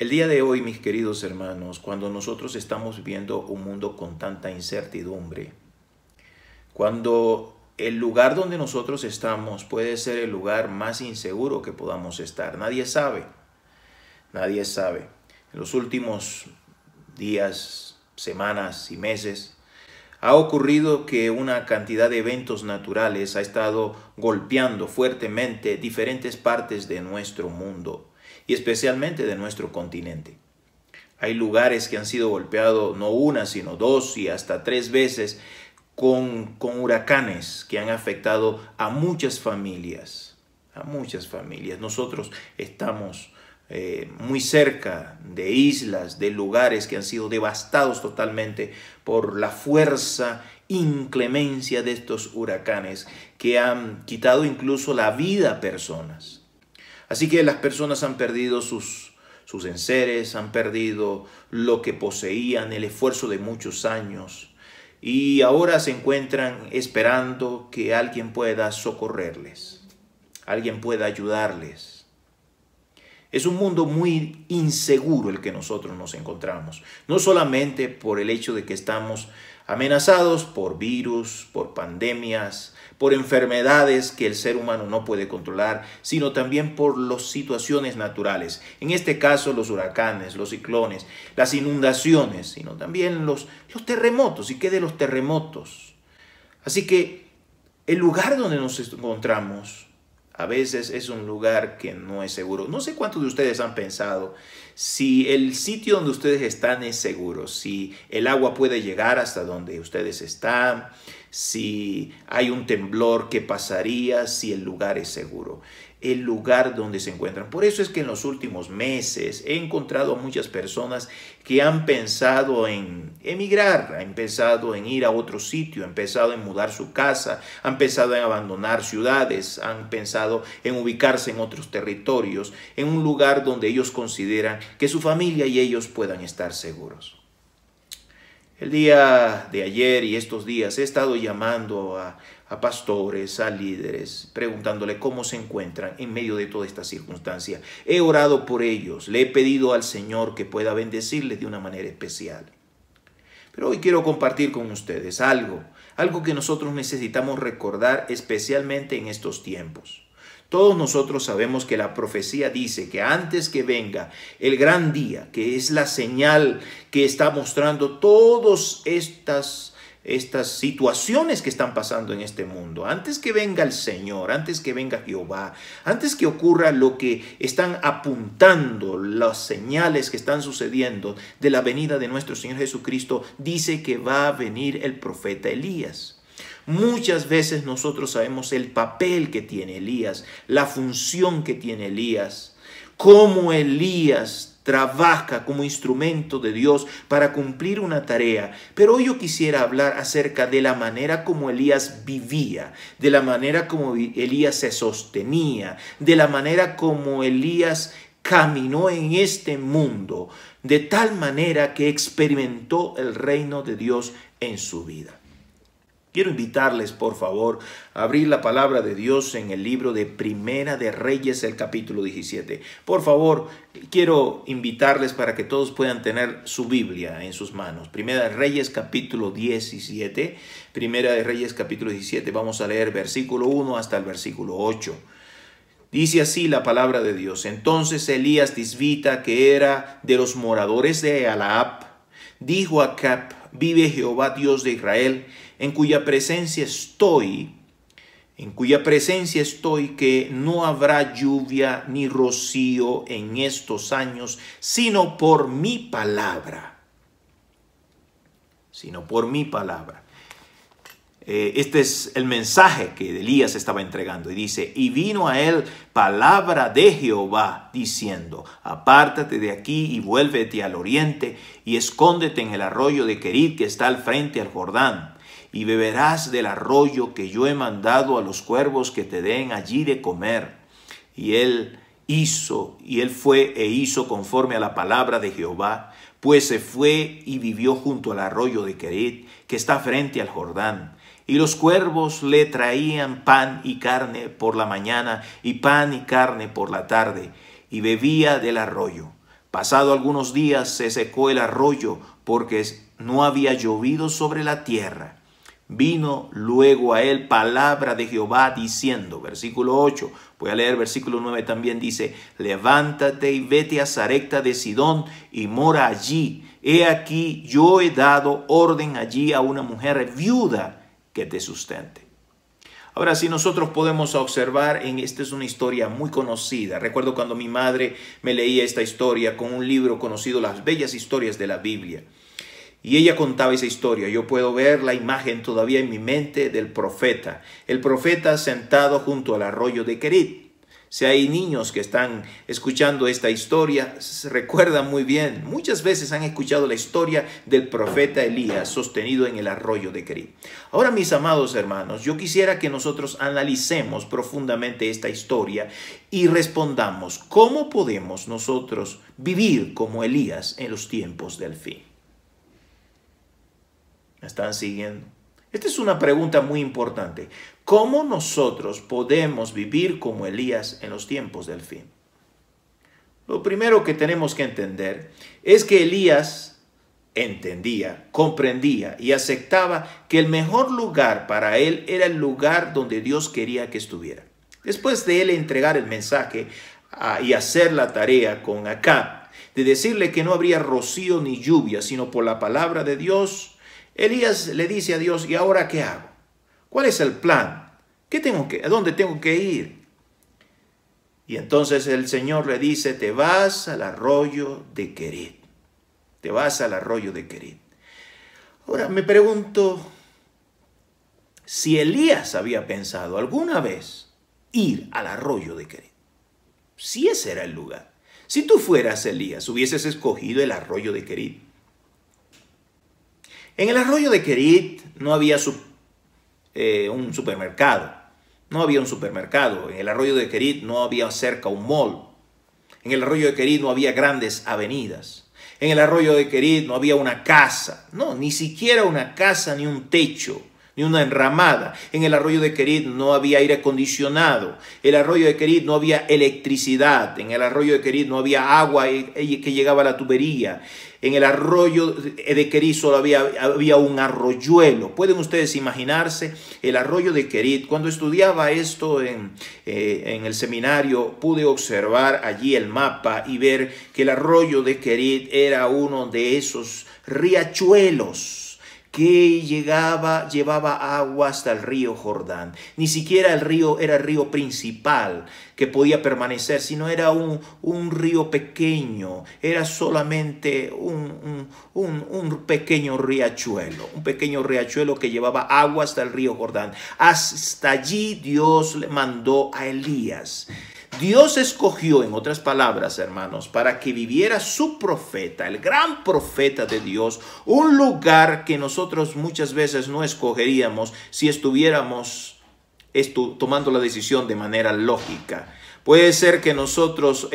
El día de hoy, mis queridos hermanos, cuando nosotros estamos viviendo un mundo con tanta incertidumbre, cuando el lugar donde nosotros estamos puede ser el lugar más inseguro que podamos estar, nadie sabe. En los últimos días, semanas y meses, ha ocurrido que una cantidad de eventos naturales ha estado golpeando fuertemente diferentes partes de nuestro mundo y especialmente de nuestro continente. Hay lugares que han sido golpeados no una, sino dos y hasta tres veces con huracanes que han afectado a muchas familias. Nosotros estamos muy cerca de islas, de lugares que han sido devastados totalmente por la fuerza, inclemencia de estos huracanes que han quitado incluso la vida a personas. Así que las personas han perdido sus enseres, han perdido lo que poseían, el esfuerzo de muchos años, y ahora se encuentran esperando que alguien pueda socorrerles, alguien pueda ayudarles. Es un mundo muy inseguro el que nosotros nos encontramos, no solamente por el hecho de que estamos amenazados por virus, por pandemias, por enfermedades que el ser humano no puede controlar, sino también por las situaciones naturales. En este caso, los huracanes, los ciclones, las inundaciones, sino también los terremotos. ¿Y qué de los terremotos? Así que el lugar donde nos encontramos a veces es un lugar que no es seguro. No sé cuántos de ustedes han pensado si el sitio donde ustedes están es seguro, si el agua puede llegar hasta donde ustedes están, si hay un temblor, ¿qué pasaría si el lugar es seguro? El lugar donde se encuentran. Por eso es que en los últimos meses he encontrado a muchas personas que han pensado en emigrar, han pensado en ir a otro sitio, han pensado en mudar su casa, han pensado en abandonar ciudades, han pensado en ubicarse en otros territorios, en un lugar donde ellos consideran que su familia y ellos puedan estar seguros. El día de ayer y estos días he estado llamando a pastores, a líderes, preguntándole cómo se encuentran en medio de toda esta circunstancia. He orado por ellos, le he pedido al Señor que pueda bendecirles de una manera especial. Pero hoy quiero compartir con ustedes algo que nosotros necesitamos recordar especialmente en estos tiempos. Todos nosotros sabemos que la profecía dice que antes que venga el gran día, que es la señal que está mostrando todas estas situaciones que están pasando en este mundo, antes que venga el Señor, antes que venga Jehová, antes que ocurra lo que están apuntando, las señales que están sucediendo de la venida de nuestro Señor Jesucristo, dice que va a venir el profeta Elías. Muchas veces nosotros sabemos el papel que tiene Elías, la función que tiene Elías, cómo Elías trabaja como instrumento de Dios para cumplir una tarea. Pero hoy yo quisiera hablar acerca de la manera como Elías vivía, de la manera como Elías se sostenía, de la manera como Elías caminó en este mundo, de tal manera que experimentó el reino de Dios en su vida. Quiero invitarles, por favor, a abrir la palabra de Dios en el libro de Primera de Reyes, el capítulo 17. Por favor, quiero invitarles para que todos puedan tener su Biblia en sus manos. Primera de Reyes, capítulo 17. Primera de Reyes, capítulo 17. Vamos a leer versículo 1 hasta el versículo 8. Dice así la palabra de Dios. Entonces Elías Tisbita, que era de los moradores de Alaab, dijo a Acab: vive Jehová Dios de Israel, en cuya presencia estoy, que no habrá lluvia ni rocío en estos años, sino por mi palabra. Este es el mensaje que Elías estaba entregando y dice: y vino a él palabra de Jehová diciendo: apártate de aquí y vuélvete al oriente y escóndete en el arroyo de Querit que está al frente al Jordán, y beberás del arroyo que yo he mandado a los cuervos que te den allí de comer. Y él fue e hizo conforme a la palabra de Jehová, pues se fue y vivió junto al arroyo de Querit que está frente al Jordán. Y los cuervos le traían pan y carne por la mañana y pan y carne por la tarde, y bebía del arroyo. Pasado algunos días se secó el arroyo porque no había llovido sobre la tierra. Vino luego a él palabra de Jehová diciendo, versículo 8, voy a leer versículo 9 también, dice, levántate y vete a Sarepta de Sidón y mora allí. He aquí yo he dado orden allí a una mujer viuda que te sustente. Ahora, si nosotros podemos observar, esta es una historia muy conocida. Recuerdo cuando mi madre me leía esta historia con un libro conocido, Las Bellas Historias de la Biblia. Y ella contaba esa historia. Yo puedo ver la imagen todavía en mi mente del profeta. El profeta sentado junto al arroyo de Querit. Si hay niños que están escuchando esta historia, se recuerdan muy bien. Muchas veces han escuchado la historia del profeta Elías sostenido en el arroyo de Querit. Ahora, mis amados hermanos, yo quisiera que nosotros analicemos profundamente esta historia y respondamos, ¿cómo podemos nosotros vivir como Elías en los tiempos del fin? ¿Me están siguiendo? Esta es una pregunta muy importante. ¿Cómo nosotros podemos vivir como Elías en los tiempos del fin? Lo primero que tenemos que entender es que Elías entendía, comprendía y aceptaba que el mejor lugar para él era el lugar donde Dios quería que estuviera. Después de él entregar el mensaje y hacer la tarea con Acab, de decirle que no habría rocío ni lluvia, sino por la palabra de Dios, Elías le dice a Dios, ¿y ahora qué hago? ¿Cuál es el plan? ¿A dónde tengo que ir? Y entonces el Señor le dice, te vas al arroyo de Querit. Te vas al arroyo de Querit. Ahora me pregunto si Elías había pensado alguna vez ir al arroyo de Querit. Si ese era el lugar. Si tú fueras Elías, hubieses escogido el arroyo de Querit. En el arroyo de Querit no había un supermercado. No había un supermercado. En el arroyo de Querit no había cerca un mall. En el arroyo de Querit no había grandes avenidas. En el arroyo de Querit no había una casa. No, ni siquiera una casa, ni un techo, ni una enramada. En el arroyo de Querit no había aire acondicionado. En el arroyo de Querit no había electricidad. En el arroyo de Querit no había agua que llegaba a la tubería. En el arroyo de Querit solo había un arroyuelo. ¿Pueden ustedes imaginarse el arroyo de Querit? Cuando estudiaba esto en el seminario, pude observar allí el mapa y ver que el arroyo de Querit era uno de esos riachuelos que llevaba agua hasta el río Jordán. Ni siquiera el río era el río principal que podía permanecer, sino era un río pequeño, era solamente un pequeño riachuelo que llevaba agua hasta el río Jordán. Hasta allí Dios le mandó a Elías. Dios escogió, en otras palabras, hermanos, para que viviera su profeta, el gran profeta de Dios, un lugar que nosotros muchas veces no escogeríamos si estuviéramos tomando la decisión de manera lógica. Puede ser que nosotros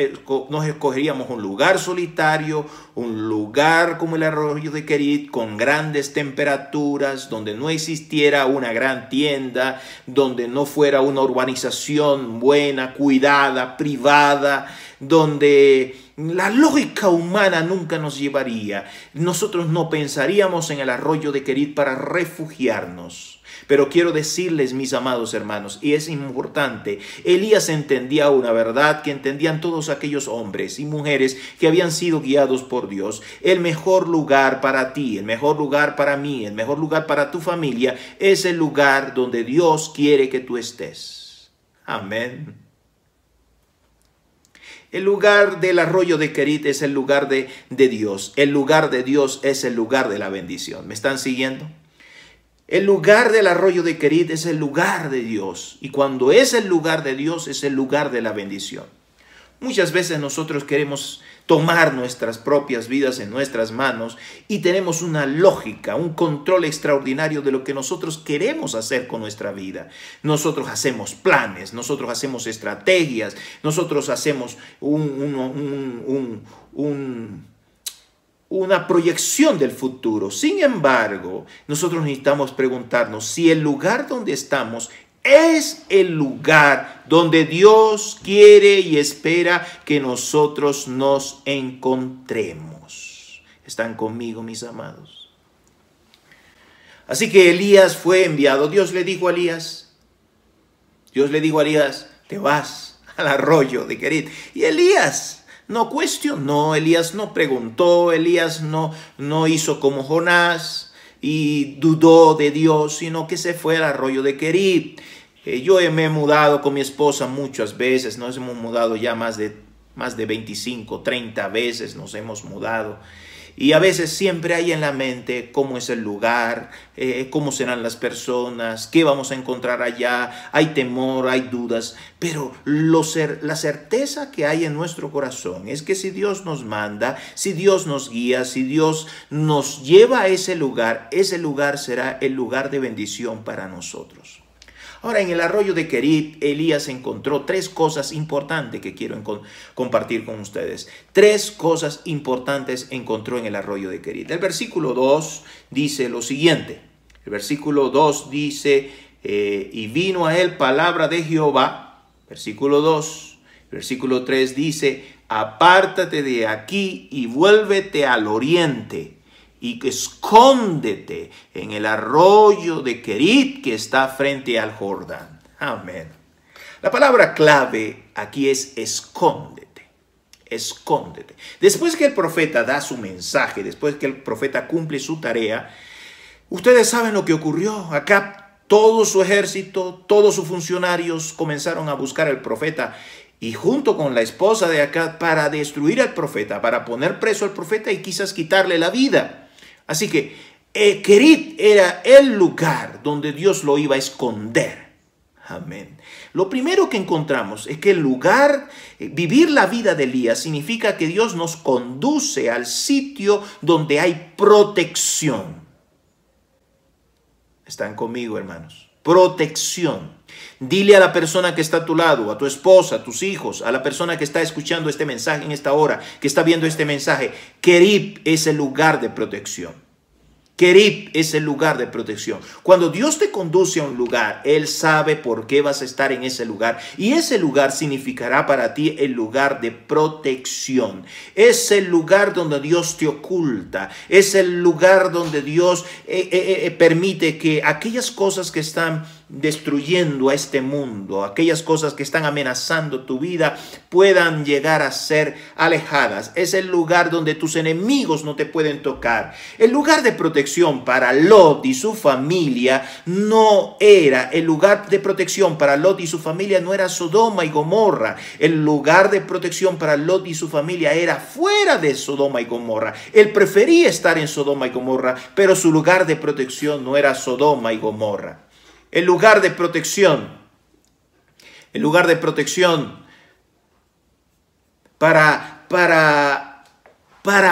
nos escogeríamos un lugar solitario, un lugar como el arroyo de Querit, con grandes temperaturas, donde no existiera una gran tienda, donde no fuera una urbanización buena, cuidada, privada, donde la lógica humana nunca nos llevaría. Nosotros no pensaríamos en el arroyo de Querit para refugiarnos. Pero quiero decirles, mis amados hermanos, y es importante, Elías entendía una verdad que entendían todos aquellos hombres y mujeres que habían sido guiados por Dios. El mejor lugar para ti, el mejor lugar para mí, el mejor lugar para tu familia es el lugar donde Dios quiere que tú estés. Amén. El lugar del arroyo de Querit es el lugar de Dios. El lugar de Dios es el lugar de la bendición. ¿Me están siguiendo? El lugar del arroyo de Querit es el lugar de Dios. Y cuando es el lugar de Dios, es el lugar de la bendición. Muchas veces nosotros queremos tomar nuestras propias vidas en nuestras manos y tenemos una lógica, un control extraordinario de lo que nosotros queremos hacer con nuestra vida. Nosotros hacemos planes, nosotros hacemos estrategias, nosotros hacemos una proyección del futuro. Sin embargo, nosotros necesitamos preguntarnos si el lugar donde estamos Es el lugar donde Dios quiere y espera que nosotros nos encontremos. ¿Están conmigo, mis amados? Así que Elías fue enviado. Dios le dijo a Elías, te vas al arroyo de Querit. Y Elías no cuestionó, Elías no preguntó, Elías no hizo como Jonás y dudó de Dios, sino que se fue al arroyo de Querit. Yo me he mudado con mi esposa muchas veces, nos hemos mudado ya más de 25, 30 veces nos hemos mudado. Y a veces siempre hay en la mente cómo es el lugar, cómo serán las personas, qué vamos a encontrar allá. Hay temor, hay dudas, pero la certeza que hay en nuestro corazón es que si Dios nos manda, si Dios nos guía, si Dios nos lleva a ese lugar será el lugar de bendición para nosotros. Ahora, en el arroyo de Querit, Elías encontró 3 cosas importantes que quiero compartir con ustedes. 3 cosas importantes encontró en el arroyo de Querit. El versículo 2 dice lo siguiente. El versículo 2 dice, y vino a él palabra de Jehová. Versículo 2. Versículo 3 dice, apártate de aquí y vuélvete al oriente, y escóndete en el arroyo de Querit que está frente al Jordán. Amén. La palabra clave aquí es escóndete. Escóndete. Después que el profeta da su mensaje, después que el profeta cumple su tarea, ustedes saben lo que ocurrió. Acá todo su ejército, todos sus funcionarios comenzaron a buscar al profeta, y junto con la esposa de Acab, para destruir al profeta, para poner preso al profeta y quizás quitarle la vida. Así que Querit era el lugar donde Dios lo iba a esconder. Amén. Lo primero que encontramos es que el lugar, vivir la vida de Elías, significa que Dios nos conduce al sitio donde hay protección. ¿Están conmigo, hermanos? Protección. Dile a la persona que está a tu lado, a tu esposa, a tus hijos, a la persona que está escuchando este mensaje en esta hora, que está viendo este mensaje, Querit es el lugar de protección. Querit es el lugar de protección. Cuando Dios te conduce a un lugar, Él sabe por qué vas a estar en ese lugar. Y ese lugar significará para ti el lugar de protección. Es el lugar donde Dios te oculta. Es el lugar donde Dios permite que aquellas cosas que están destruyendo a este mundo, aquellas cosas que están amenazando tu vida, puedan llegar a ser alejadas. Es el lugar donde tus enemigos no te pueden tocar. El lugar de protección para Lot y su familia no era, el lugar de protección para Lot y su familia no era Sodoma y Gomorra. El lugar de protección para Lot y su familia era fuera de Sodoma y Gomorra. Él prefería estar en Sodoma y Gomorra, pero su lugar de protección no era Sodoma y Gomorra. El lugar de protección para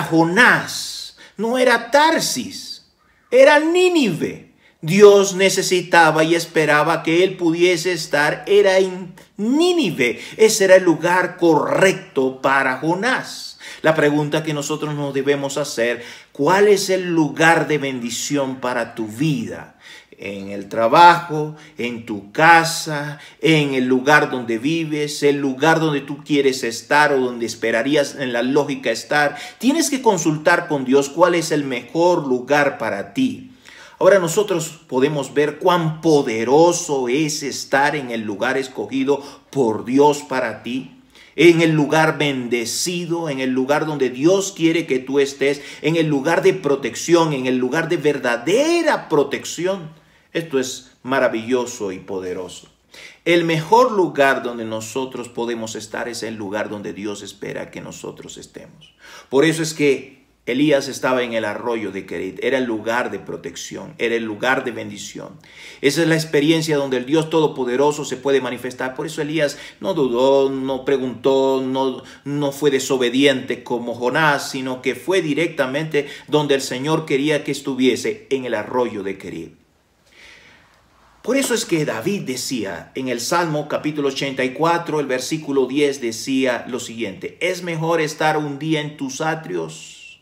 Jonás no era Tarsis, era Nínive. Dios necesitaba y esperaba que él pudiese estar, era en Nínive. Ese era el lugar correcto para Jonás. La pregunta que nosotros nos debemos hacer, ¿cuál es el lugar de bendición para tu vida? En el trabajo, en tu casa, en el lugar donde vives, el lugar donde tú quieres estar o donde esperarías en la lógica estar. Tienes que consultar con Dios cuál es el mejor lugar para ti. Ahora nosotros podemos ver cuán poderoso es estar en el lugar escogido por Dios para ti. En el lugar bendecido, en el lugar donde Dios quiere que tú estés, en el lugar de protección, en el lugar de verdadera protección. Esto es maravilloso y poderoso. El mejor lugar donde nosotros podemos estar es el lugar donde Dios espera que nosotros estemos. Por eso es que Elías estaba en el arroyo de Querit. Era el lugar de protección, era el lugar de bendición. Esa es la experiencia donde el Dios Todopoderoso se puede manifestar. Por eso Elías no dudó, no preguntó, no fue desobediente como Jonás, sino que fue directamente donde el Señor quería que estuviese, en el arroyo de Querit. Por eso es que David decía en el Salmo capítulo 84, el versículo 10 decía lo siguiente: es mejor estar un día en tus atrios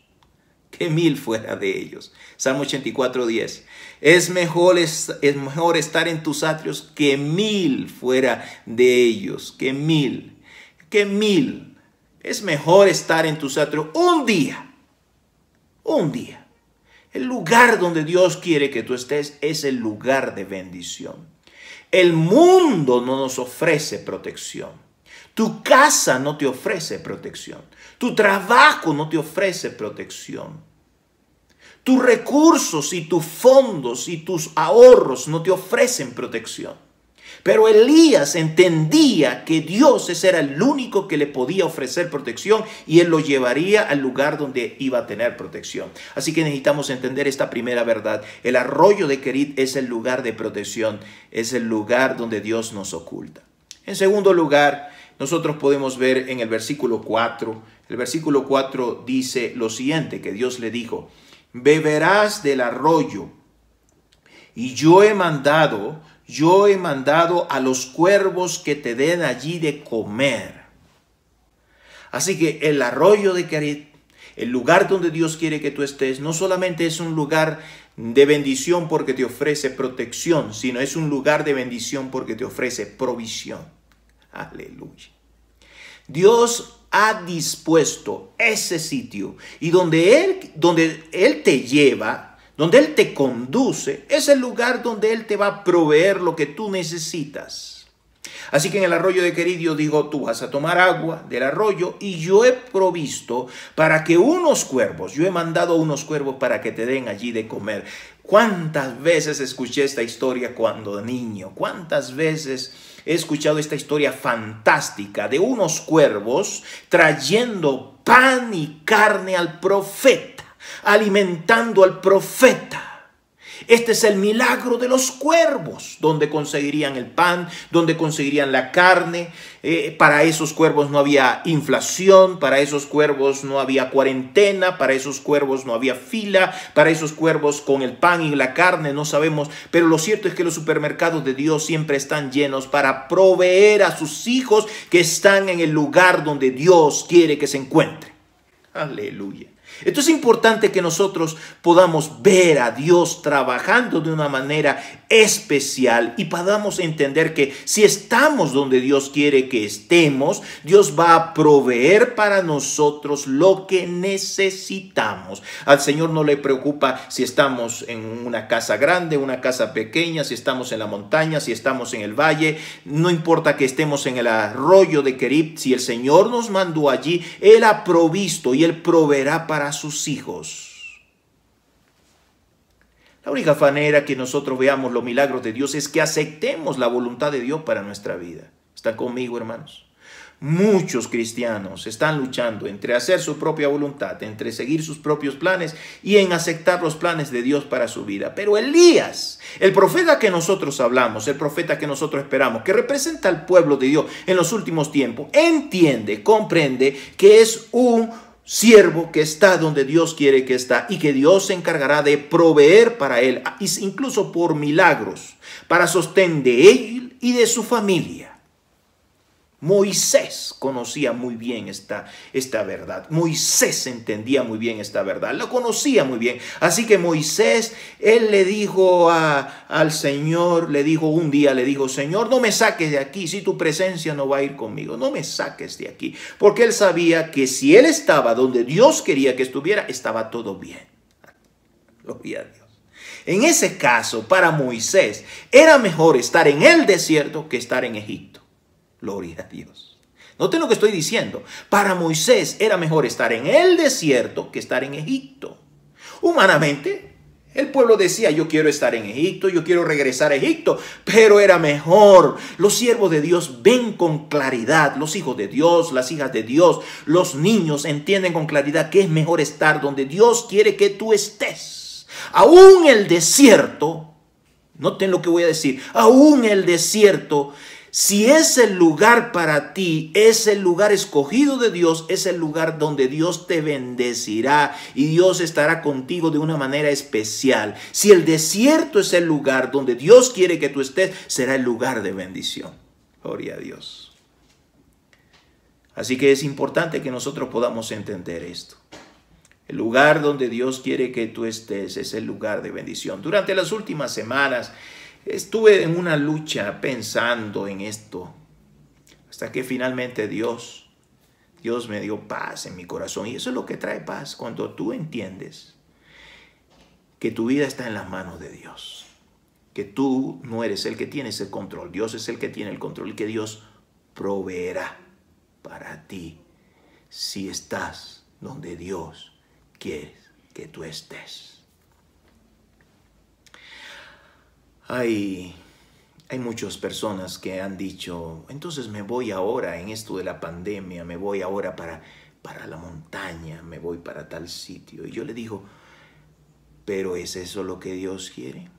que 1000 fuera de ellos. Salmo 84:10. Es mejor estar en tus atrios que 1000 fuera de ellos. Que 1000. Que 1000. Es mejor estar en tus atrios un día. Un día. El lugar donde Dios quiere que tú estés es el lugar de bendición. El mundo no nos ofrece protección. Tu casa no te ofrece protección. Tu trabajo no te ofrece protección. Tus recursos y tus fondos y tus ahorros no te ofrecen protección. Pero Elías entendía que Dios ese era el único que le podía ofrecer protección y él lo llevaría al lugar donde iba a tener protección. Así que necesitamos entender esta primera verdad. El arroyo de Querit es el lugar de protección, es el lugar donde Dios nos oculta. En segundo lugar, nosotros podemos ver en el versículo 4, el versículo 4 dice lo siguiente, que Dios le dijo: beberás del arroyo y yo he mandado a los cuervos que te den allí de comer. Así que el arroyo de Querit, el lugar donde Dios quiere que tú estés, no solamente es un lugar de bendición porque te ofrece protección, sino es un lugar de bendición porque te ofrece provisión. Aleluya. Dios ha dispuesto ese sitio y donde Él te lleva, donde Él te conduce, es el lugar donde Él te va a proveer lo que tú necesitas. Así que en el arroyo de Querit Dios dijo: tú vas a tomar agua del arroyo y yo he provisto para que yo he mandado unos cuervos para que te den allí de comer. ¿Cuántas veces escuché esta historia cuando niño? ¿Cuántas veces he escuchado esta historia fantástica de unos cuervos trayendo pan y carne al profeta, alimentando al profeta? Este es el milagro de los cuervos, donde conseguirían el pan, donde conseguirían la carne. Para esos cuervos no había inflación, para esos cuervos no había cuarentena, para esos cuervos no había fila, para esos cuervos con el pan y la carne no sabemos. Pero lo cierto es que los supermercados de Dios siempre están llenos para proveer a sus hijos que están en el lugar donde Dios quiere que se encuentren. Aleluya. Esto es importante que nosotros podamos ver a Dios trabajando de una manera especial y podamos entender que si estamos donde Dios quiere que estemos, Dios va a proveer para nosotros lo que necesitamos. Al Señor no le preocupa si estamos en una casa grande, una casa pequeña, si estamos en la montaña, si estamos en el valle. No importa que estemos en el arroyo de Querit, si el Señor nos mandó allí, Él ha provisto y Él proveerá para sus hijos. La única manera que nosotros veamos los milagros de Dios es que aceptemos la voluntad de Dios para nuestra vida. ¿Están conmigo, hermanos? Muchos cristianos están luchando entre hacer su propia voluntad, entre seguir sus propios planes y en aceptar los planes de Dios para su vida. Pero Elías, el profeta que nosotros hablamos, el profeta que nosotros esperamos, que representa al pueblo de Dios en los últimos tiempos, entiende, comprende que es un siervo que está donde Dios quiere que está y que Dios se encargará de proveer para él, incluso por milagros, para sostén de él y de su familia. Moisés conocía muy bien esta verdad. Moisés entendía muy bien esta verdad. Lo conocía muy bien. Así que Moisés, él le dijo al Señor, un día, Señor, no me saques de aquí si tu presencia no va a ir conmigo. No me saques de aquí. Porque él sabía que si él estaba donde Dios quería que estuviera, estaba todo bien. Gloria a Dios. En ese caso, para Moisés, era mejor estar en el desierto que estar en Egipto. Gloria a Dios. Noten lo que estoy diciendo. Para Moisés era mejor estar en el desierto que estar en Egipto. Humanamente, el pueblo decía: yo quiero estar en Egipto, yo quiero regresar a Egipto, pero era mejor. Los siervos de Dios ven con claridad, los hijos de Dios, las hijas de Dios, los niños entienden con claridad que es mejor estar donde Dios quiere que tú estés. Aún el desierto, noten lo que voy a decir, aún el desierto, si es el lugar para ti, es el lugar escogido de Dios, es el lugar donde Dios te bendecirá y Dios estará contigo de una manera especial. Si el desierto es el lugar donde Dios quiere que tú estés, será el lugar de bendición. Gloria a Dios. Así que es importante que nosotros podamos entender esto. El lugar donde Dios quiere que tú estés es el lugar de bendición. Durante las últimas semanas estuve en una lucha pensando en esto, hasta que finalmente Dios me dio paz en mi corazón. Y eso es lo que trae paz, cuando tú entiendes que tu vida está en las manos de Dios, que tú no eres el que tienes el control, Dios es el que tiene el control, y que Dios proveerá para ti si estás donde Dios quiere que tú estés. Hay muchas personas que han dicho, entonces me voy ahora en esto de la pandemia, me voy ahora para la montaña, me voy para tal sitio. Y yo le digo, ¿pero es eso lo que Dios quiere?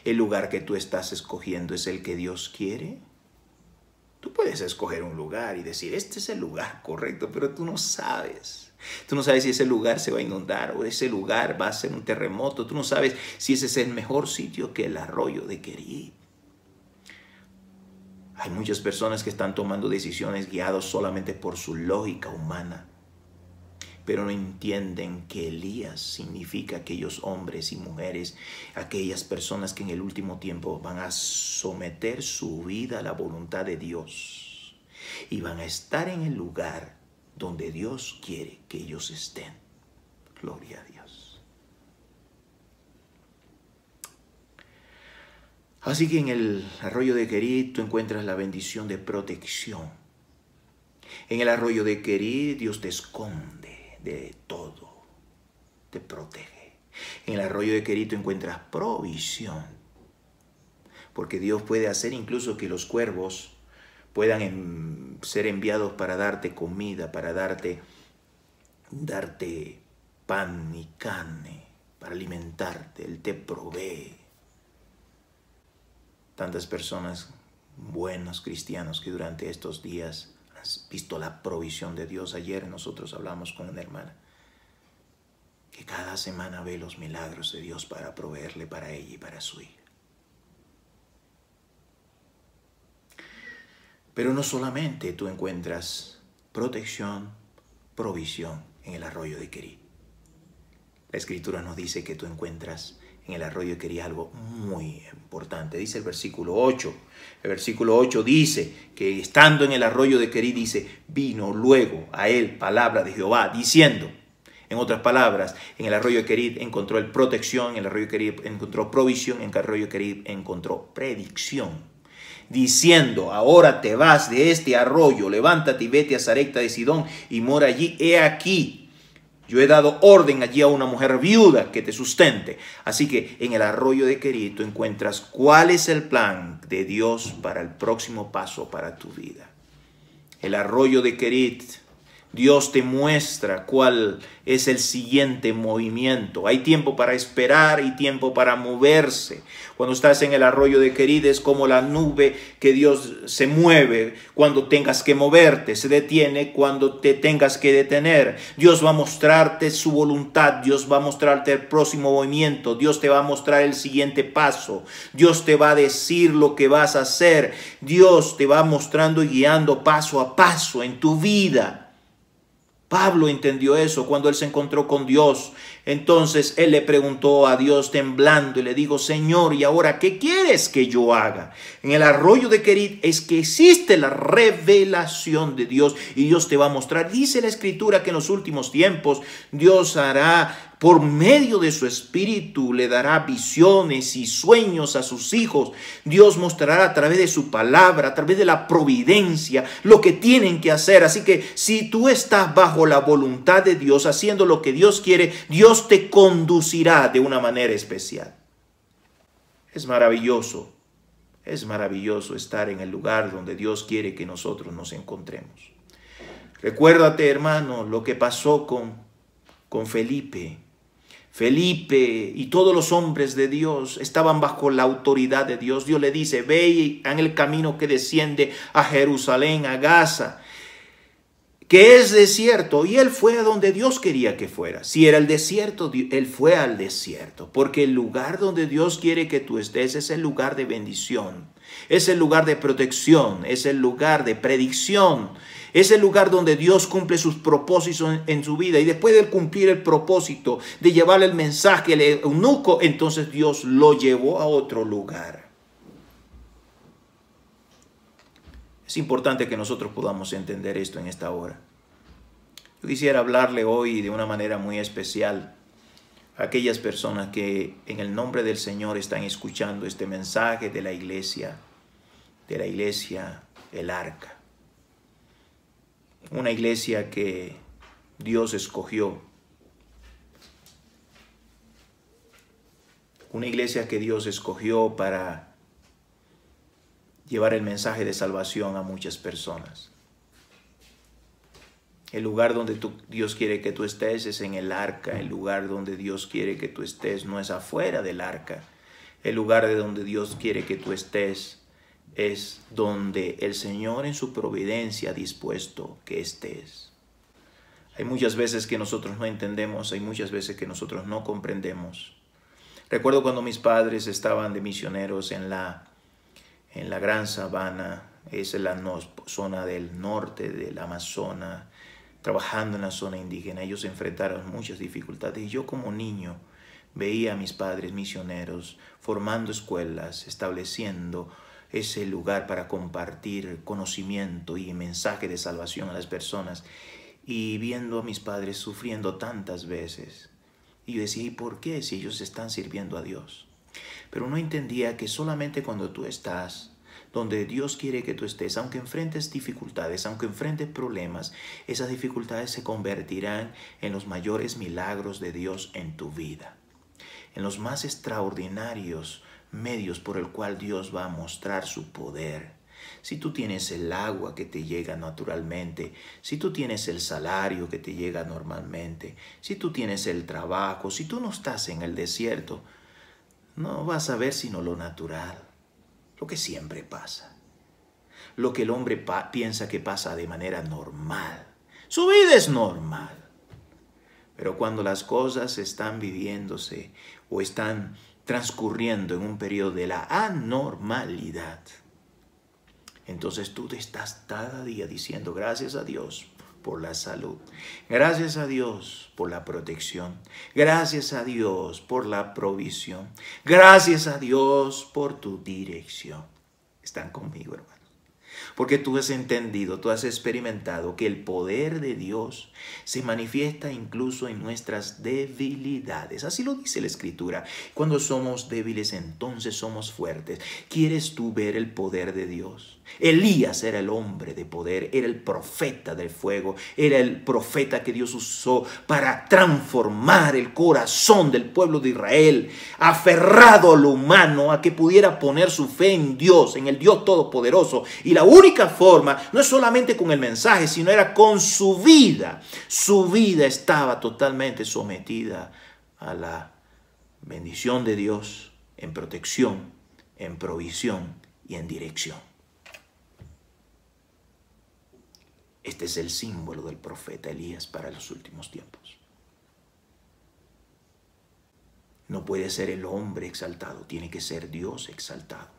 ¿El lugar que tú estás escogiendo es el que Dios quiere? Tú puedes escoger un lugar y decir, este es el lugar correcto, pero tú no sabes. Tú no sabes si ese lugar se va a inundar o ese lugar va a ser un terremoto. Tú no sabes si ese es el mejor sitio que el arroyo de Querit. Hay muchas personas que están tomando decisiones guiados solamente por su lógica humana, pero no entienden que Elías significa aquellos hombres y mujeres, aquellas personas que en el último tiempo van a someter su vida a la voluntad de Dios y van a estar en el lugar donde Dios quiere que ellos estén. Gloria a Dios. Así que en el arroyo de Querit tú encuentras la bendición de protección. En el arroyo de Querit Dios te esconde de todo, te protege. En el arroyo de Querit tú encuentras provisión, porque Dios puede hacer incluso que los cuervos puedan ser enviados para darte comida, para darte pan y carne, para alimentarte. Él te provee. Tantas personas, buenos cristianos, que durante estos días has visto la provisión de Dios. Ayer nosotros hablamos con una hermana que cada semana ve los milagros de Dios para proveerle para ella y para su hija. Pero no solamente tú encuentras protección, provisión en el arroyo de Querit. La Escritura nos dice que tú encuentras en el arroyo de Querit algo muy importante. Dice el versículo 8. El versículo 8 dice que estando en el arroyo de Querit, dice, vino luego a él palabra de Jehová, diciendo, en otras palabras, en el arroyo de Querit encontró protección, en el arroyo de Querit encontró provisión, en el arroyo de Querit encontró predicción. Diciendo, ahora te vas de este arroyo, levántate y vete a Sarepta de Sidón y mora allí. He aquí, yo he dado orden allí a una mujer viuda que te sustente. Así que en el arroyo de Querit tú encuentras cuál es el plan de Dios para el próximo paso para tu vida. El arroyo de Querit, Dios te muestra cuál es el siguiente movimiento. Hay tiempo para esperar y tiempo para moverse. Cuando estás en el arroyo de Querit es como la nube que Dios se mueve cuando tengas que moverte, se detiene cuando te tengas que detener. Dios va a mostrarte su voluntad, Dios va a mostrarte el próximo movimiento, Dios te va a mostrar el siguiente paso, Dios te va a decir lo que vas a hacer, Dios te va mostrando y guiando paso a paso en tu vida. Pablo entendió eso cuando él se encontró con Dios. Entonces él le preguntó a Dios temblando y le dijo, Señor, ¿y ahora qué quieres que yo haga? En el arroyo de Querit es que existe la revelación de Dios y Dios te va a mostrar. Dice la Escritura que en los últimos tiempos Dios hará, por medio de su Espíritu, le dará visiones y sueños a sus hijos. Dios mostrará a través de su palabra, a través de la providencia, lo que tienen que hacer. Así que si tú estás bajo la voluntad de Dios, haciendo lo que Dios quiere, Dios te conducirá de una manera especial. Es maravilloso estar en el lugar donde Dios quiere que nosotros nos encontremos. Recuérdate, hermano, lo que pasó con Felipe. Felipe y todos los hombres de Dios estaban bajo la autoridad de Dios. Dios le dice, ve en el camino que desciende a Jerusalén, a Gaza, que es desierto. Y él fue a donde Dios quería que fuera. Si era el desierto, él fue al desierto. Porque el lugar donde Dios quiere que tú estés es el lugar de bendición. Es el lugar de protección. Es el lugar de predicción. Es el lugar donde Dios cumple sus propósitos en su vida. Y después de cumplir el propósito de llevarle el mensaje al eunuco, entonces Dios lo llevó a otro lugar. Es importante que nosotros podamos entender esto en esta hora. Yo quisiera hablarle hoy de una manera muy especial a aquellas personas que en el nombre del Señor están escuchando este mensaje de la iglesia El Arca. Una iglesia que Dios escogió. Una iglesia que Dios escogió para llevar el mensaje de salvación a muchas personas. El lugar donde Dios quiere que tú estés es en el arca. El lugar donde Dios quiere que tú estés no es afuera del arca. El lugar de donde Dios quiere que tú estés es donde el Señor en su providencia ha dispuesto que estés. Hay muchas veces que nosotros no entendemos, hay muchas veces que nosotros no comprendemos. Recuerdo cuando mis padres estaban de misioneros en la Gran Sabana, esa es la zona del norte del Amazonas, trabajando en la zona indígena. Ellos se enfrentaron muchas dificultades y yo como niño veía a mis padres misioneros formando escuelas, estableciendo ese lugar para compartir conocimiento y mensaje de salvación a las personas, y viendo a mis padres sufriendo tantas veces. Y yo decía, ¿y por qué si ellos están sirviendo a Dios? Pero no entendía que solamente cuando tú estás donde Dios quiere que tú estés, aunque enfrentes dificultades, aunque enfrentes problemas, esas dificultades se convertirán en los mayores milagros de Dios en tu vida, en los más extraordinarios medios por el cual Dios va a mostrar su poder. Si tú tienes el agua que te llega naturalmente, si tú tienes el salario que te llega normalmente, si tú tienes el trabajo, si tú no estás en el desierto, no vas a ver sino lo natural, lo que siempre pasa, lo que el hombre piensa que pasa de manera normal. Su vida es normal. Pero cuando las cosas están viviéndose o están transcurriendo en un periodo de la anormalidad, entonces tú te estás cada día diciendo gracias a Dios por la salud, gracias a Dios por la protección, gracias a Dios por la provisión, gracias a Dios por tu dirección. ¿Están conmigo, hermano? Porque tú has entendido, tú has experimentado que el poder de Dios se manifiesta incluso en nuestras debilidades. Así lo dice la Escritura. Cuando somos débiles, entonces somos fuertes. ¿Quieres tú ver el poder de Dios? Elías era el hombre de poder, era el profeta del fuego, era el profeta que Dios usó para transformar el corazón del pueblo de Israel, aferrado a lo humano, a que pudiera poner su fe en Dios, en el Dios Todopoderoso. Y la única forma no es solamente con el mensaje, sino era con su vida. Su vida estaba totalmente sometida a la bendición de Dios en protección, en provisión y en dirección. Este es el símbolo del profeta Elías para los últimos tiempos. No puede ser el hombre exaltado, tiene que ser Dios exaltado.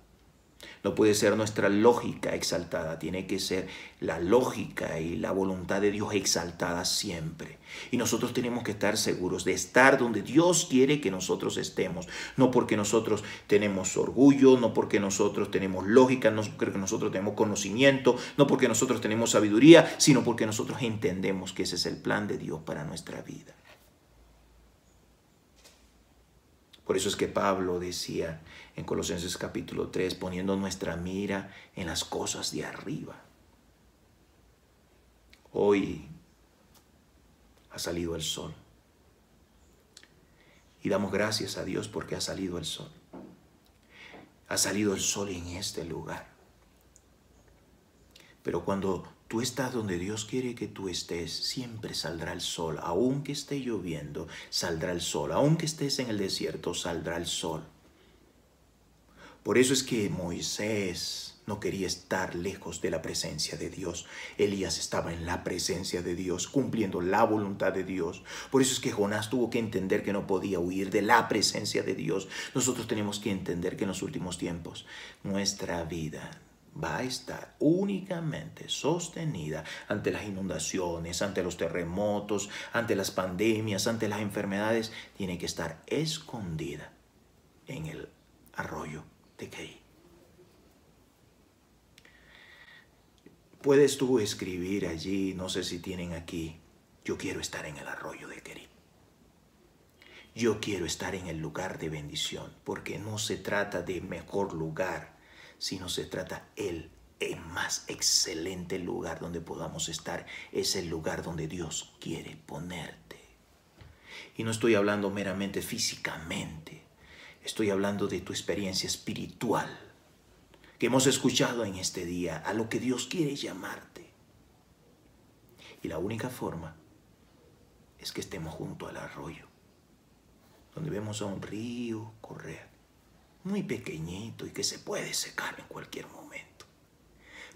No puede ser nuestra lógica exaltada, tiene que ser la lógica y la voluntad de Dios exaltada siempre. Y nosotros tenemos que estar seguros de estar donde Dios quiere que nosotros estemos. No porque nosotros tenemos orgullo, no porque nosotros tenemos lógica, no porque nosotros tenemos conocimiento, no porque nosotros tenemos sabiduría, sino porque nosotros entendemos que ese es el plan de Dios para nuestra vida. Por eso es que Pablo decía en Colosenses capítulo 3, poniendo nuestra mira en las cosas de arriba. Hoy ha salido el sol. Y damos gracias a Dios porque ha salido el sol. Ha salido el sol en este lugar. Pero cuando tú estás donde Dios quiere que tú estés, siempre saldrá el sol. Aunque esté lloviendo, saldrá el sol. Aunque estés en el desierto, saldrá el sol. Por eso es que Moisés no quería estar lejos de la presencia de Dios. Elías estaba en la presencia de Dios, cumpliendo la voluntad de Dios. Por eso es que Jonás tuvo que entender que no podía huir de la presencia de Dios. Nosotros tenemos que entender que en los últimos tiempos nuestra vida va a estar únicamente sostenida ante las inundaciones, ante los terremotos, ante las pandemias, ante las enfermedades. Tiene que estar escondida en el arroyo de Querid. Puedes tú escribir allí, no sé si tienen aquí, yo quiero estar en el arroyo de Querid. Yo quiero estar en el lugar de bendición, porque no se trata de mejor lugar, sino se trata el más excelente lugar donde podamos estar. Es el lugar donde Dios quiere ponerte. Y no estoy hablando meramente físicamente, estoy hablando de tu experiencia espiritual que hemos escuchado en este día, a lo que Dios quiere llamarte. Y la única forma es que estemos junto al arroyo, donde vemos a un río correr, muy pequeñito y que se puede secar en cualquier momento.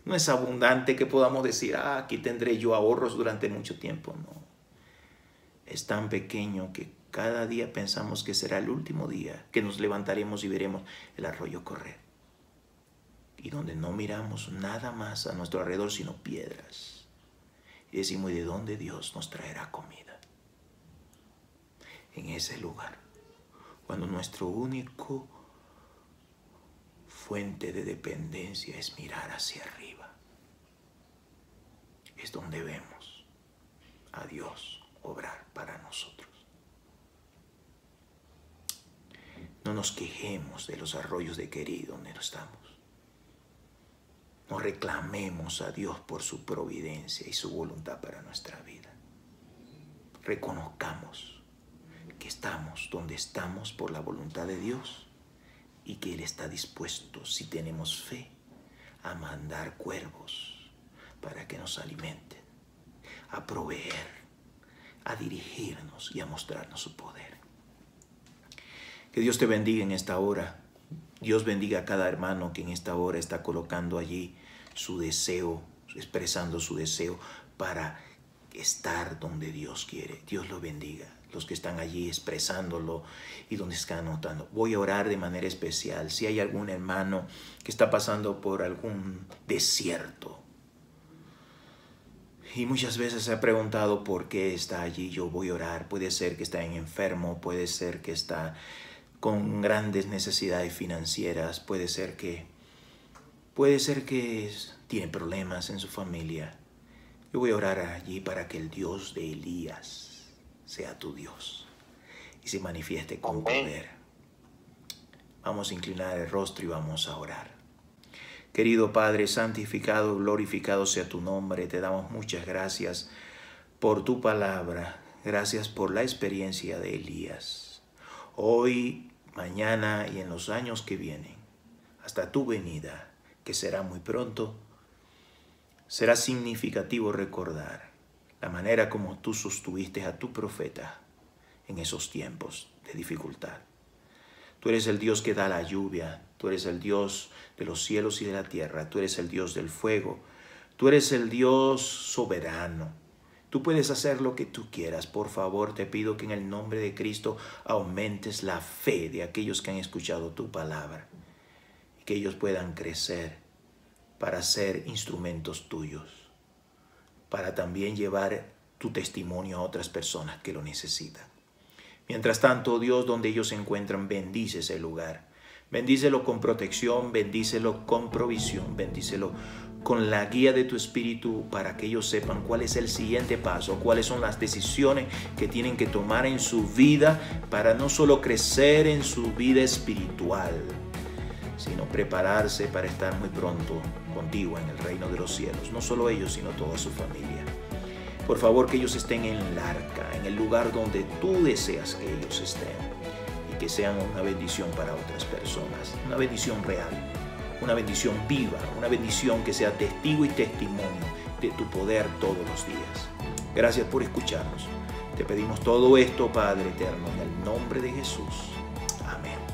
No es abundante que podamos decir, aquí tendré yo ahorros durante mucho tiempo. No. Es tan pequeño que cada día pensamos que será el último día, que nos levantaremos y veremos el arroyo correr. Y donde no miramos nada más a nuestro alrededor sino piedras. Y decimos, ¿y de dónde Dios nos traerá comida? En ese lugar, cuando nuestro único fuente de dependencia es mirar hacia arriba, es donde vemos a Dios obrar para nosotros. No nos quejemos de los arroyos de Querid donde no estamos. No reclamemos a Dios por su providencia y su voluntad para nuestra vida. Reconozcamos que estamos donde estamos por la voluntad de Dios y que Él está dispuesto, si tenemos fe, a mandar cuervos para que nos alimenten, a proveer, a dirigirnos y a mostrarnos su poder. Que Dios te bendiga en esta hora. Dios bendiga a cada hermano que en esta hora está colocando allí su deseo, expresando su deseo para estar donde Dios quiere. Dios lo bendiga. Los que están allí expresándolo y donde están anotando. Voy a orar de manera especial. Si hay algún hermano que está pasando por algún desierto y muchas veces se ha preguntado por qué está allí, yo voy a orar. Puede ser que está enfermo, puede ser que está con grandes necesidades financieras, puede ser que tiene problemas en su familia. Yo voy a orar allí para que el Dios de Elías sea tu Dios y se manifieste con poder. Vamos a inclinar el rostro y vamos a orar. Querido Padre, santificado, glorificado sea tu nombre. Te damos muchas gracias por tu palabra. Gracias por la experiencia de Elías. Hoy, mañana y en los años que vienen, hasta tu venida, que será muy pronto, será significativo recordar la manera como tú sostuviste a tu profeta en esos tiempos de dificultad. Tú eres el Dios que da la lluvia, tú eres el Dios de los cielos y de la tierra, tú eres el Dios del fuego, tú eres el Dios soberano. Tú puedes hacer lo que tú quieras. Por favor, te pido que en el nombre de Cristo aumentes la fe de aquellos que han escuchado tu palabra y que ellos puedan crecer para ser instrumentos tuyos, para también llevar tu testimonio a otras personas que lo necesitan. Mientras tanto, Dios, donde ellos se encuentran, bendice ese lugar. Bendícelo con protección, bendícelo con provisión, bendícelo con la guía de tu espíritu para que ellos sepan cuál es el siguiente paso, cuáles son las decisiones que tienen que tomar en su vida para no solo crecer en su vida espiritual, sino prepararse para estar muy pronto contigo en el reino de los cielos. No solo ellos, sino toda su familia. Por favor, que ellos estén en el arca, en el lugar donde tú deseas que ellos estén, y que sean una bendición para otras personas, una bendición real, una bendición viva, una bendición que sea testigo y testimonio de tu poder todos los días. Gracias por escucharnos. Te pedimos todo esto, Padre eterno, en el nombre de Jesús. Amén.